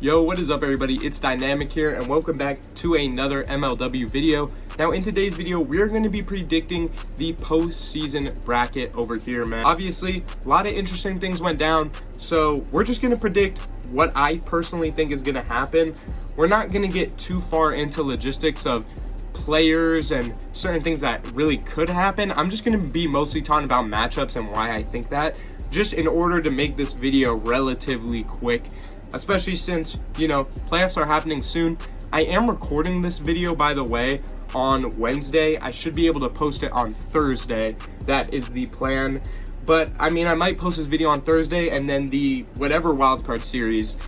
Yo, what is up everybody? It's Dynamic here and welcome back to another MLW video. Now in today's video, we're going to be predicting the postseason bracket over here, man. Obviously, a lot of interesting things went down, so we're just going to predict what I personally think is going to happen. We're not going to get too far into logistics of players and certain things that really could happen. I'm just going to be mostly talking about matchups and why I think that, just in order to make this video relatively quick. Especially since, playoffs are happening soon. I am recording this video, by the way, on Wednesday. I should be able to post it on Thursday. That is the plan. But, I might post this video on Thursday, and then the whatever wildcard series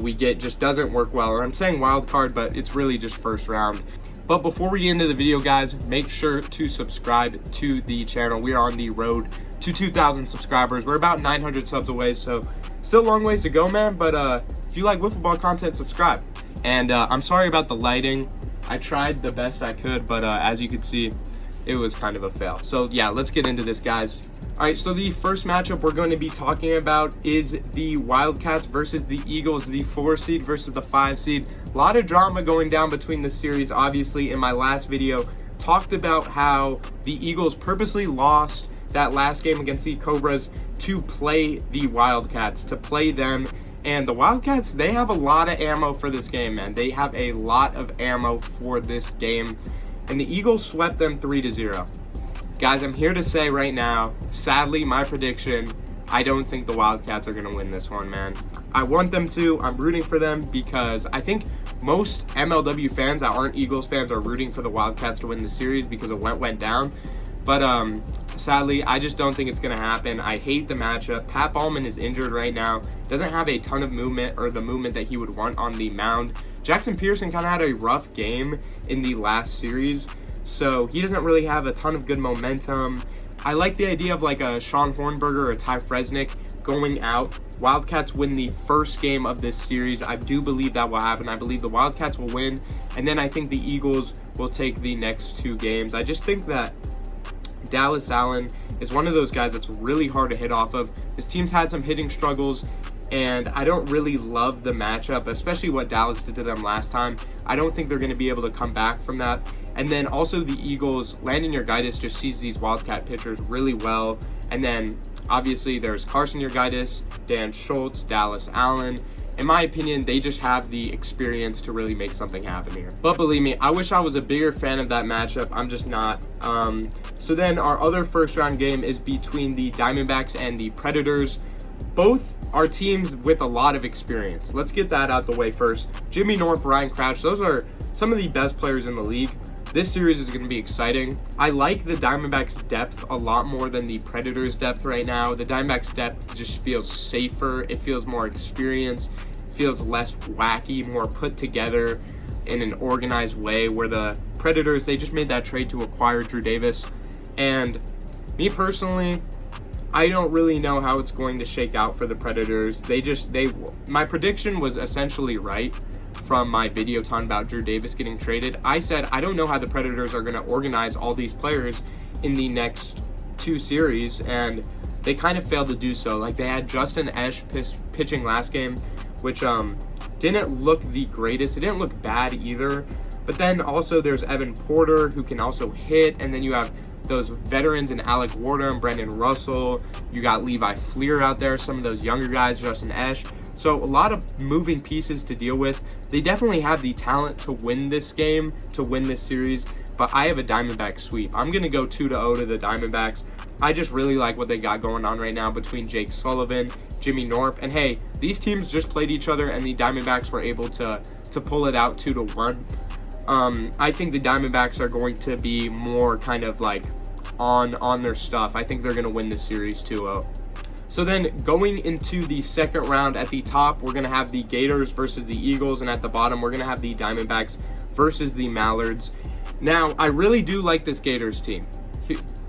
we get just doesn't work well. Or I'm saying wildcard, but it's really just first round. But before we get into the video, guys, make sure to subscribe to the channel. We are on the road to 2,000 subscribers. We're about 900 subs away, so still a long ways to go, man. But if you like wiffle ball content, subscribe. And I'm sorry about the lighting. I tried the best I could, but as you can see, it was kind of a fail. So yeah, let's get into this, guys. All right, so the first matchup we're going to be talking about is the Wildcats versus the Eagles, the 4 seed versus the 5 seed. A lot of drama going down between the series. Obviously, in my last video, talked about how the Eagles purposely lost that last game against the Cobras to play the Wildcats, to play them. And the Wildcats, they have a lot of ammo for this game, man. They have a lot of ammo for this game. And the Eagles swept them 3-0. Guys, I'm here to say right now, sadly, my prediction, I don't think the Wildcats are going to win this one, man. I want them to. I'm rooting for them because I think most MLW fans that aren't Eagles fans are rooting for the Wildcats to win the series because it went down. But sadly, I just don't think it's going to happen. I hate the matchup. Pat Ballman is injured right now. Doesn't have a ton of movement, or the movement that he would want on the mound. Jackson Pearson kind of had a rough game in the last series, so he doesn't really have a ton of good momentum. I like the idea of like a Sean Hornberger or a Ty Fresnick going out. Wildcats win the first game of this series. I do believe that will happen. I believe the Wildcats will win, and then I think the Eagles will take the next 2 games. I just think that Dallas Allen is one of those guys that's really hard to hit off of. His team's had some hitting struggles, and I don't really love the matchup, especially what Dallas did to them last time. I don't think they're going to be able to come back from that. And then also the Eagles, Landon Urgaitis just sees these Wildcat pitchers really well. And then obviously there's Carson Urgaitis, Dan Schultz, Dallas Allen. In my opinion, they just have the experience to really make something happen here. But believe me, I wish I was a bigger fan of that matchup. I'm just not. So then our other first round game is between the Diamondbacks and the Predators. Both are teams with a lot of experience. Let's get that out the way first. Jimmy North, Ryan Crouch, those are some of the best players in the league. This series is going to be exciting. I like the Diamondbacks' depth a lot more than the Predators' depth right now. The Diamondbacks' depth just feels safer. It feels more experienced. It feels less wacky, more put together in an organized way, where the Predators, they just made that trade to acquire Drew Davis. And me personally, I don't really know how it's going to shake out for the Predators. My prediction was essentially right from my video talking about Drew Davis getting traded. I said I don't know how the Predators are going to organize all these players in the next 2 series, and they kind of failed to do so. Like, they had Justin Esch pitching last game, which didn't look the greatest. It didn't look bad either. But then also there's Evan Porter, who can also hit, and then you have those veterans in Alec Warder and Brendan Russell. You got Levi Fleer out there, some of those younger guys, Justin Esch. So a lot of moving pieces to deal with. They definitely have the talent to win this game, to win this series, but I have a Diamondback sweep. I'm going to go 2-0 to the Diamondbacks. I just really like what they got going on right now between Jake Sullivan, Jimmy Norp, and hey, these teams just played each other and the Diamondbacks were able to pull it out 2-1. I think the Diamondbacks are going to be more kind of like on their stuff. I think they're going to win this series 2-0. So then going into the second round, at the top, we're going to have the Gators versus the Eagles, and at the bottom, we're going to have the Diamondbacks versus the Mallards. Now, I really do like this Gators team.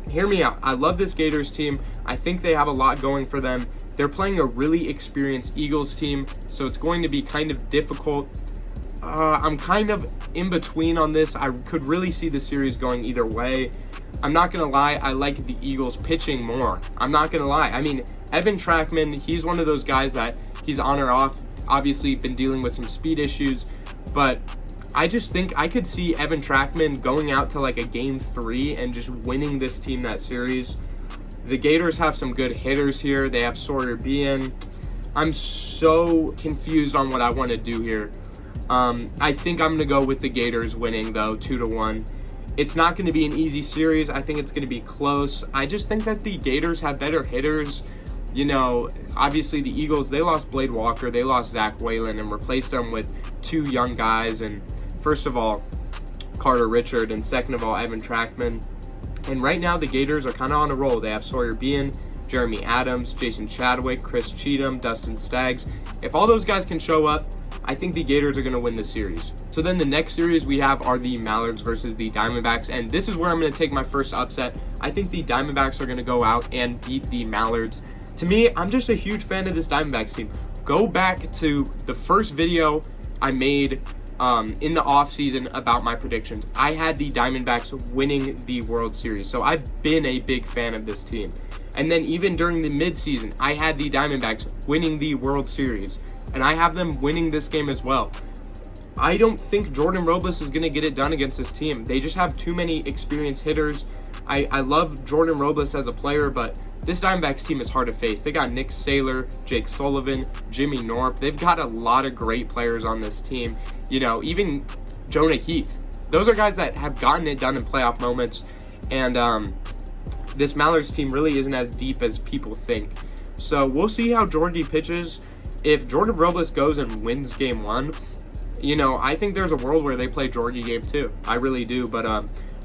Hear me out. I love this Gators team. I think they have a lot going for them. They're playing a really experienced Eagles team, so it's going to be kind of difficult. I'm kind of in between on this. I could really see the series going either way. I'm not going to lie, I like the Eagles pitching more. I'm not going to lie. I mean, Evan Trackman, he's one of those guys that he's on or off. obviously been dealing with some speed issues, but I just think I could see Evan Trackman going out to like a game 3 and just winning this team that series. The Gators have some good hitters here. They have Sawyer Bien. I'm so confused on what I want to do here. I think I'm going to go with the Gators winning, though, 2-1. It's not going to be an easy series. I think it's going to be close. I just think that the Gators have better hitters. You know, obviously the Eagles, they lost Blade Walker, they lost Zach Whalen, and replaced them with 2 young guys. And first of all, Carter Richard, and second of all, Evan Trackman. And right now, the Gators are kind of on a roll. They have Sawyer Bien, Jeremy Adams, Jason Chadwick, Chris Cheatham, Dustin Staggs. If all those guys can show up, I think the Gators are going to win this series. So then the next series we have are the Mallards versus the Diamondbacks, and this is where I'm going to take my first upset. I think the Diamondbacks are going to go out and beat the Mallards. To me, I'm just a huge fan of this Diamondbacks team. Go back to the first video I made in the offseason about my predictions. I had the Diamondbacks winning the World Series, so I've been a big fan of this team. And then even during the midseason, I had the Diamondbacks winning the World Series, and I have them winning this game as well. I don't think Jordan Robles is going to get it done against this team. They just have too many experienced hitters. I love Jordan Robles as a player, but this Diamondbacks team is hard to face. They got Nick Saylor, Jake Sullivan, Jimmy Norp. They've got a lot of great players on this team. You know, even Jonah Heath. Those are guys that have gotten it done in playoff moments. And this Mallards team really isn't as deep as people think. So we'll see how Georgie pitches. If Jordan Robles goes and wins game 1, you know, I think there's a world where they play Georgie game 2. I really do, but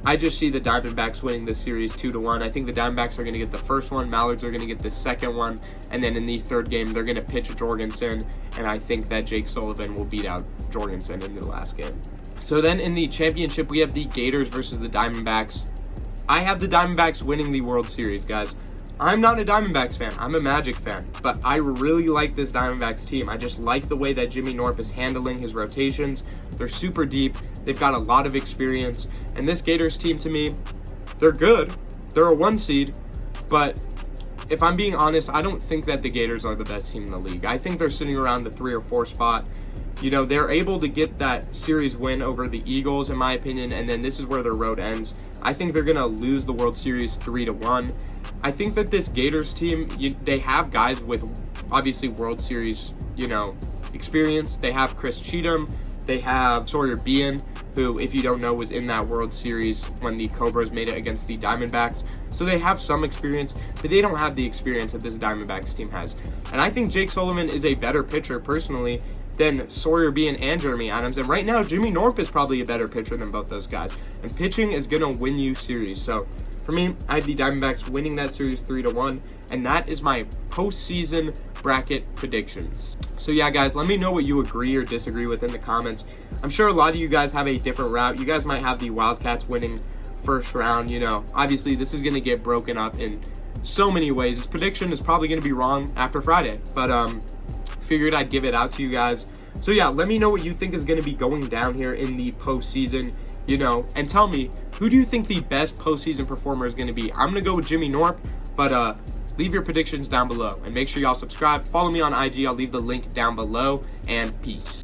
I just see the Diamondbacks winning this series 2-1. I think the Diamondbacks are going to get the first one, Mallards are going to get the second one, and then in the third game, they're going to pitch Jorgensen, and I think that Jake Sullivan will beat out Jorgensen in the last game. So then in the championship, we have the Gators versus the Diamondbacks. I have the Diamondbacks winning the World Series, guys. I'm not a Diamondbacks fan. I'm a Magic fan. But I really like this Diamondbacks team. I just like the way that Jimmy Norp is handling his rotations. They're super deep. They've got a lot of experience. And this Gators team, to me, they're good. They're a 1 seed. But if I'm being honest, I don't think that the Gators are the best team in the league. I think they're sitting around the 3 or 4 spot. You know, they're able to get that series win over the Eagles, in my opinion, and then this is where their road ends. I think they're going to lose the World Series 3-1. I think that this Gators team, they have guys with, obviously, World Series, you know, experience. They have Chris Cheatham. They have Sawyer Bien, who, if you don't know, was in that World Series when the Cobras made it against the Diamondbacks. So they have some experience, but they don't have the experience that this Diamondbacks team has. And I think Jake Sullivan is a better pitcher, personally, than Sawyer Bien and Jeremy Adams. And right now, Jimmy Norp is probably a better pitcher than both those guys. And pitching is going to win you series. So for me, I have the Diamondbacks winning that series 3-1. And that is my postseason bracket predictions. So yeah, guys, let me know what you agree or disagree with in the comments. I'm sure a lot of you guys have a different route. You guys might have the Wildcats winning first round. You know, obviously this is going to get broken up in so many ways. This prediction is probably going to be wrong after Friday. But figured I'd give it out to you guys. So yeah, let me know what you think is going to be going down here in the postseason, you know, and tell me, who do you think the best postseason performer is going to be? I'm going to go with Jimmy Norp, but leave your predictions down below. And make sure y'all subscribe. Follow me on IG. I'll leave the link down below. And peace.